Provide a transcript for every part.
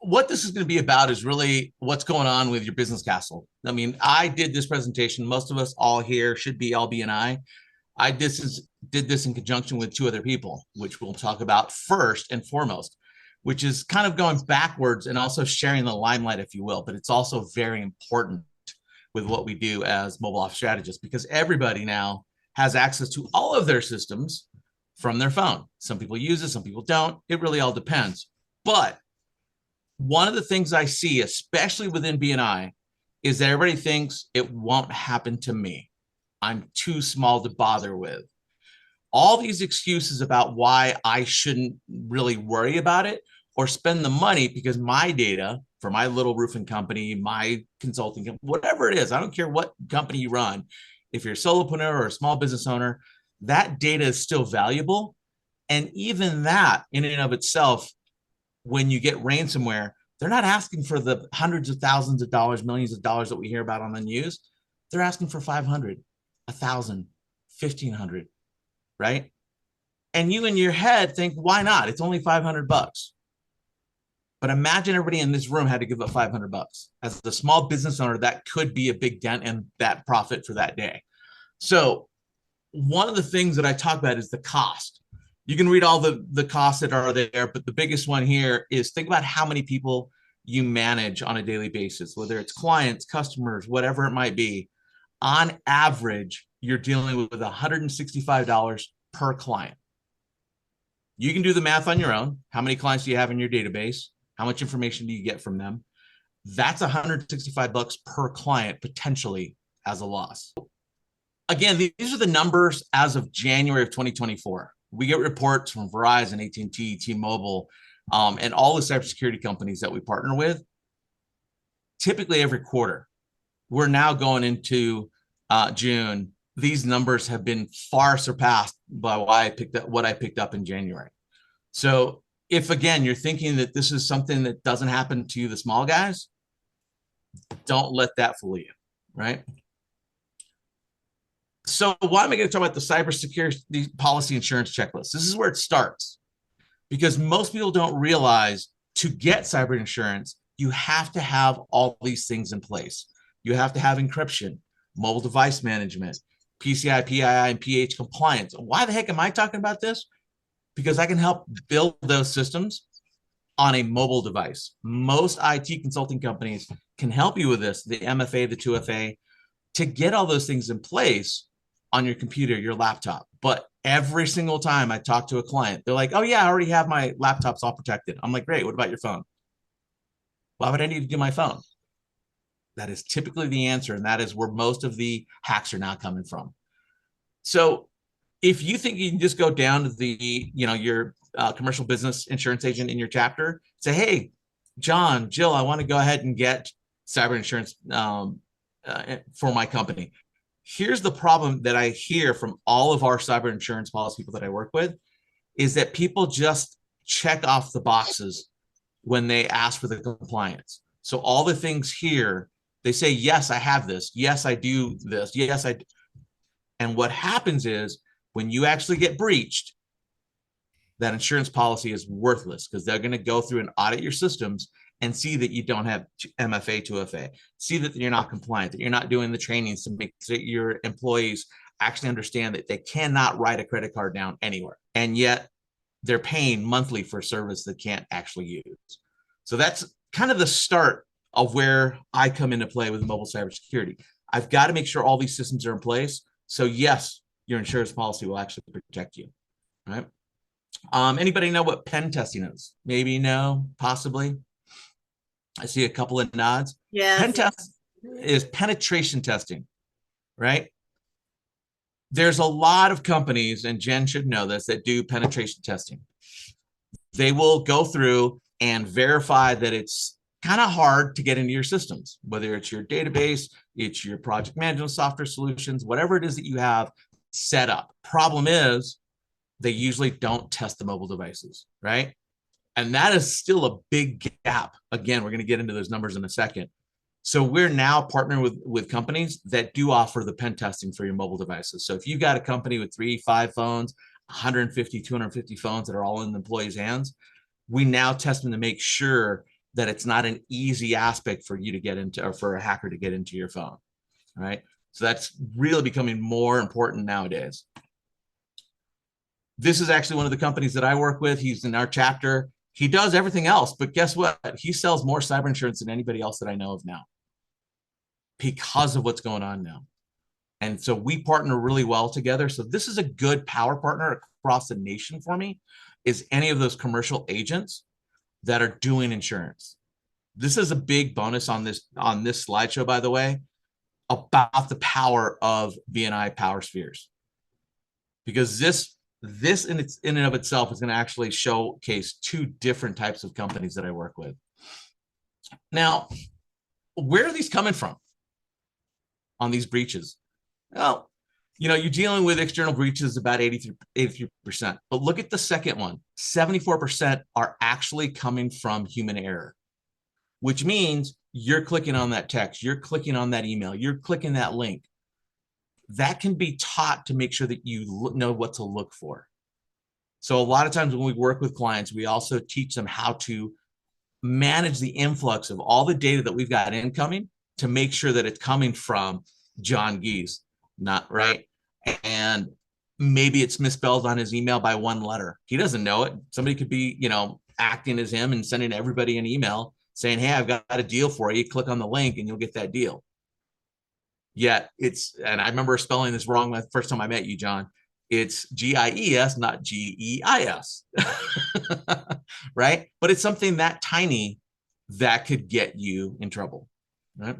what this is going to be about is really what's going on with your business castle. I mean, I did this presentation. Most of us all here should be all BNI. I did this in conjunction with two other people, which we'll talk about first and foremost, which is kind of going backwards and also sharing the limelight, if you will. But it's also very important with what we do as mobile office strategists, because everybody now has access to all of their systems from their phone. Some people use it, some people don't. It really all depends. But one of the things I see, especially within BNI, is that everybody thinks it won't happen to me. I'm too small to bother with. All these excuses about why I shouldn't really worry about it or spend the money, because my data for my little roofing company, my consulting company, whatever it is, I don't care what company you run. If you're a solopreneur or a small business owner, that data is still valuable. And even that in and of itself, when you get ransomware, they're not asking for the hundreds of thousands of dollars, millions of dollars that we hear about on the news. They're asking for 500, 1,000, 1,500, right? And you in your head think, why not? It's only 500 bucks. But imagine everybody in this room had to give up 500 bucks. As a small business owner, that could be a big dent in that profit for that day. So one of the things that I talk about is the cost. You can read all the costs that are there, but the biggest one here is think about how many people you manage on a daily basis, whether it's clients, customers, whatever it might be. On average, you're dealing with $165 per client. You can do the math on your own. How many clients do you have in your database? How much information do you get from them? That's 165 bucks per client potentially as a loss. Again, these are the numbers as of January of 2024. We get reports from Verizon, AT&T, T-Mobile, and all the cybersecurity companies that we partner with, typically every quarter. We're now going into June. These numbers have been far surpassed by what I picked up in January. So if, again, you're thinking that this is something that doesn't happen to you, the small guys, don't let that fool you, right? So why am I going to talk about the cybersecurity policy insurance checklist? This is where it starts, because most people don't realize to get cyber insurance, you have to have all these things in place. You have to have encryption, mobile device management, PCI, PII, and PH compliance. Why the heck am I talking about this? Because I can help build those systems on a mobile device. Most IT consulting companies can help you with this, the MFA, the 2FA, to get all those things in place on your computer, your laptop. But every single time I talk to a client, they're like, oh yeah, I already have my laptops all protected. I'm like, great, what about your phone? Why would I need to do my phone? That is typically the answer, and that is where most of the hacks are now coming from. So if you think you can just go down to the, your commercial business insurance agent in your chapter, say, hey, John, Jill, I want to go ahead and get cyber insurance for my company. Here's the problem that I hear from all of our cyber insurance policy people that I work with, is that people just check off the boxes when they ask for the compliance. So all the things here, they say, yes, I have this. Yes, I do this. Yes, I do. And what happens is when you actually get breached, that insurance policy is worthless, because they're going to go through and audit your systems and see that you don't have MFA, 2FA, see that you're not compliant, that you're not doing the trainings to make sure your employees actually understand that they cannot write a credit card down anywhere. And yet they're paying monthly for a service they can't actually use. So that's kind of the start of where I come into play with mobile cybersecurity. I've got to make sure all these systems are in place. So yes, your insurance policy will actually protect you, right? Anybody know what pen testing is? Maybe no, possibly. I see a couple of nods. Yeah. Pen test is penetration testing, right? There's a lot of companies, and Jen should know this, that do penetration testing. They will go through and verify that it's kind of hard to get into your systems, whether it's your database, it's your project management software solutions, whatever it is that you have set up. Problem is, they usually don't test the mobile devices, right? And that is still a big gap. Again, we're going to get into those numbers in a second. So we're now partnering with companies that do offer the pen testing for your mobile devices. So if you've got a company with 3, 5 phones, 150, 250 phones that are all in the employees' hands, we now test them to make sure that it's not an easy aspect for you to get into, or for a hacker to get into your phone. All right. So that's really becoming more important nowadays. This is actually one of the companies that I work with. He's in our chapter. He does everything else, but guess what? He sells more cyber insurance than anybody else that I know of now because of what's going on now. And so we partner really well together. So this is a good power partner across the nation for me, is any of those commercial agents that are doing insurance. This is a big bonus on this slideshow, by the way, about the power of BNI power spheres, because this in and of itself is going to actually showcase two different types of companies that I work with. Now, where are these coming from on these breaches? Well, you know, you're dealing with external breaches about 83%, but look at the second one. 74% are actually coming from human error, which means you're clicking on that text, you're clicking on that email, you're clicking that link. That can be taught to make sure that you know what to look for. So a lot of times when we work with clients, we also teach them how to manage the influx of all the data that we've got incoming to make sure that it's coming from John Geese, not right. And maybe it's misspelled on his email by one letter. He doesn't know it. Somebody could be, you know, acting as him and sending everybody an email saying, hey, I've got a deal for you. Click on the link and you'll get that deal. Yet it's, and I remember spelling this wrong the first time I met you, John. It's G-I-E-S, not G-E-I-S, right? But it's something that tiny that could get you in trouble, right?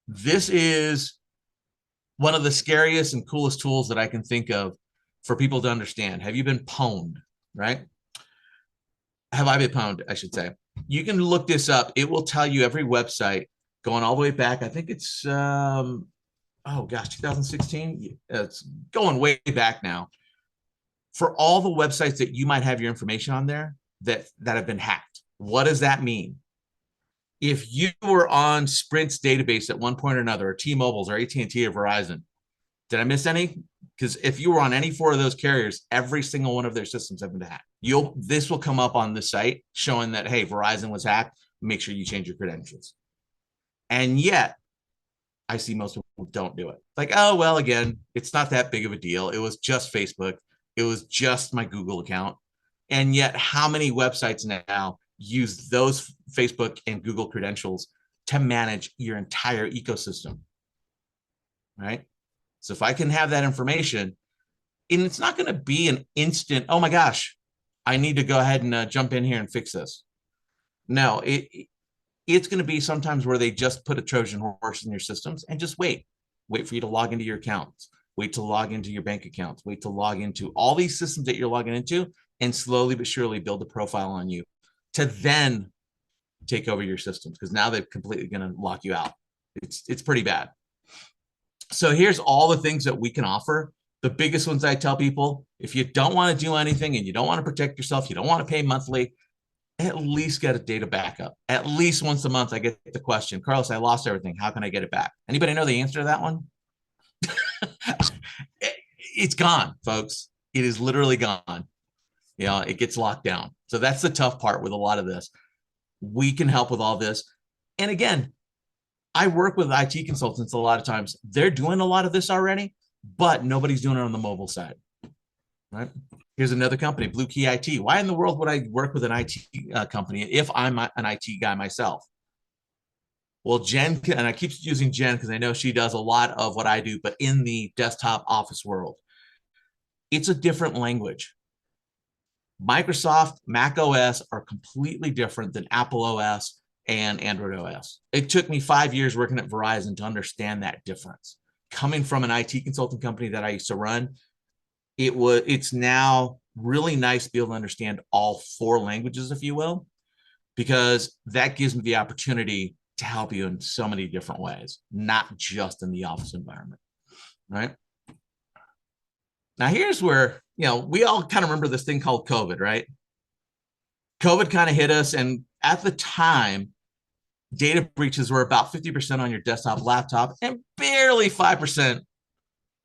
This is one of the scariest and coolest tools that I can think of for people to understand. Have you been pwned, right? Have I been pwned, I should say. You can look this up. It will tell you every website going all the way back. I think it's, oh gosh, 2016. It's going way back now. For all the websites that you might have your information on there that have been hacked. What does that mean? If you were on Sprint's database at one point or another, or T-Mobile's, or AT&T, or Verizon, did I miss any? Because if you were on any four of those carriers, every single one of their systems have been hacked. This will come up on the site showing that, hey, Verizon was hacked. Make sure you change your credentials. And yet, I see most people don't do it. Like, oh, well, again, it's not that big of a deal. It was just Facebook. It was just my Google account. And yet, how many websites now use those Facebook and Google credentials to manage your entire ecosystem, right? So if I can have that information, and it's not going to be an instant, oh my gosh, I need to go ahead and jump in here and fix this. No, it's going to be sometimes where they just put a Trojan horse in your systems and just wait for you to log into your accounts, wait to log into your bank accounts, wait to log into all these systems that you're logging into, and slowly but surely build a profile on you to then take over your systems, because now they're completely going to lock you out. It's pretty bad. So here's all the things that we can offer. The biggest ones I tell people, if you don't want to do anything and you don't want to protect yourself, you don't want to pay monthly, at least get a data backup. At least once a month, I get the question, Carlos, I lost everything. How can I get it back? Anybody know the answer to that one? It's gone, folks. It is literally gone. You know, it gets locked down. So that's the tough part with a lot of this. We can help with all this. And again, I work with IT consultants a lot of times. They're doing a lot of this already, but nobody's doing it on the mobile side, right? Here's another company, Blue Key IT. Why in the world would I work with an IT company if I'm an IT guy myself? Well, Jen, and I keep using Jen because I know she does a lot of what I do, but in the desktop office world, it's a different language. Microsoft, Mac OS are completely different than Apple OS and Android OS. It took me 5 years working at Verizon to understand that difference. Coming from an IT consulting company that I used to run, it's now really nice to be able to understand all four languages, if you will, because that gives me the opportunity to help you in so many different ways, not just in the office environment, right? Now, here's where, you know, we all kind of remember this thing called COVID, right? COVID kind of hit us, and at the time, data breaches were about 50% on your desktop laptop and barely 5%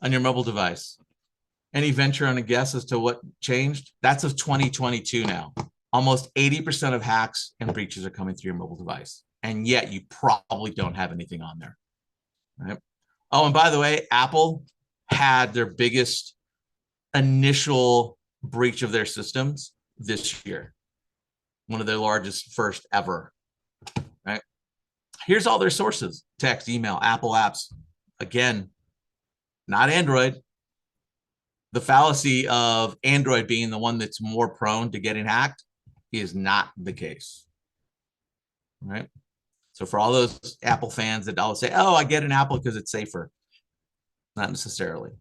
on your mobile device. Any venture on a guess as to what changed? That's of 2022 now. Almost 80% of hacks and breaches are coming through your mobile device. And yet you probably don't have anything on there. Right? Oh, and by the way, Apple had their biggest initial breach of their systems this year. One of their largest first ever. Right? Here's all their sources: text, email, Apple apps. Again, not Android. The fallacy of Android being the one that's more prone to getting hacked is not the case. Right? So for all those Apple fans that always say, oh, I get an Apple because it's safer. Not necessarily,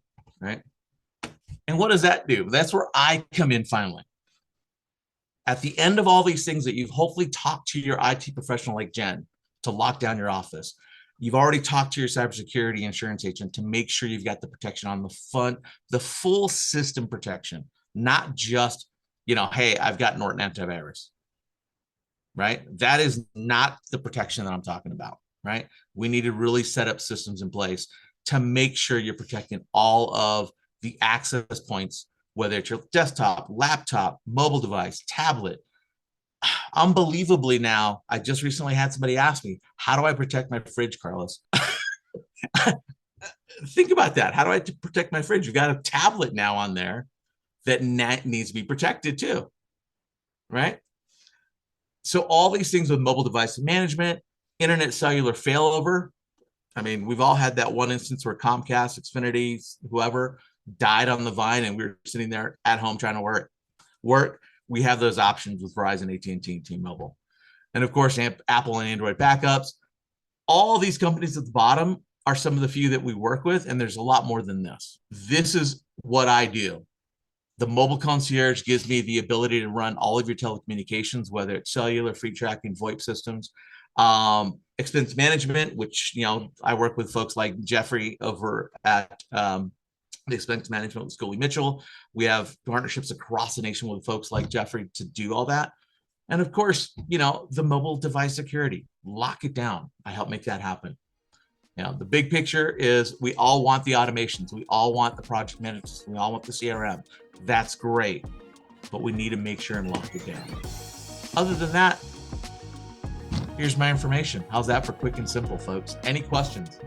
right? And what does that do? That's where I come in finally. At the end of all these things that you've hopefully talked to your IT professional like Jen to lock down your office, you've already talked to your cybersecurity insurance agent to make sure you've got the protection on the full system protection, not just, hey, I've got Norton antivirus, right? That is not the protection that I'm talking about, right? We need to really set up systems in place to make sure you're protecting all of the access points, whether it's your desktop, laptop, mobile device, tablet. Unbelievably now, I just recently had somebody ask me, how do I protect my fridge, Carlos? Think about that. How do I protect my fridge? You've got a tablet now on there that needs to be protected too, right? So all these things with mobile device management, internet cellular failover. I mean, we've all had that one instance where Comcast, Xfinity, whoever died on the vine and we were sitting there at home trying to work. We have those options with Verizon, AT&T, T-Mobile. And of course, Apple and Android backups. All these companies at the bottom are some of the few that we work with, and there's a lot more than this. This is what I do. The mobile concierge gives me the ability to run all of your telecommunications, whether it's cellular, free tracking, VoIP systems, expense management, which, I work with folks like Jeffrey over at the expense management with Scully Mitchell. We have partnerships across the nation with folks like Jeffrey to do all that. And of course, the mobile device security, lock it down. I help make that happen. The big picture is we all want the automations. We all want the project managers. We all want the CRM. That's great, but we need to make sure and lock it down. Other than that, here's my information. How's that for quick and simple, folks? Any questions?